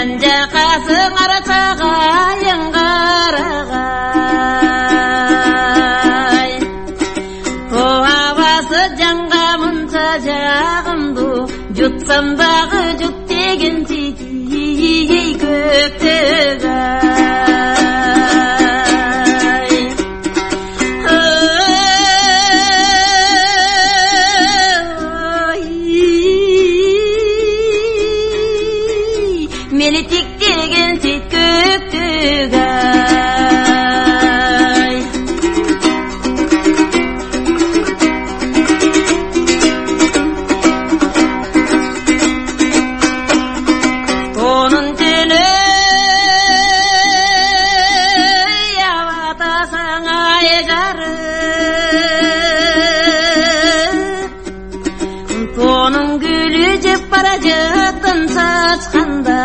жанжақасың арасағайын қарағай тоғабасы жанға мұнша жағымды жұтсам дағы жұт деген тидей көктегай мені тектеген сет көктегай тонын телі яватасың ай жарып тонын гүлі жеп бара жаттың сачқандай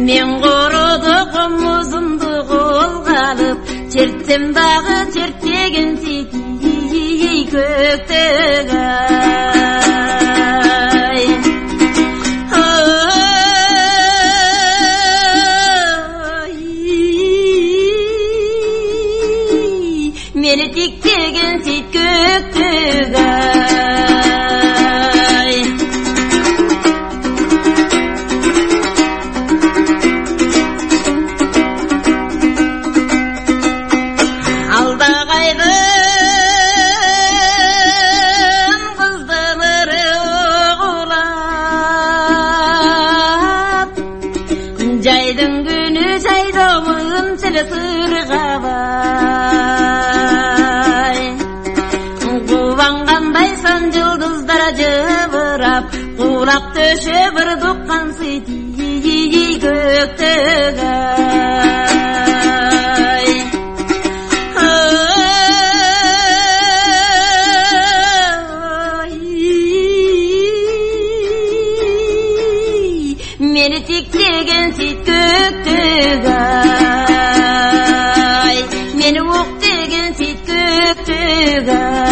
мен қороды қомызымды қолға алып чертсем дағы чертпеген сетей көктегай мені тектеген сет көктегай алдағайдың қыздың ірі оғылап жайдың күні жайдауын сілі сырғабай қуанғандай сан жұлдыздар жыбырап құлақ төше бір доққан сетей көктегай мені тектеген сет көктегай мені оқ деген сет көктегай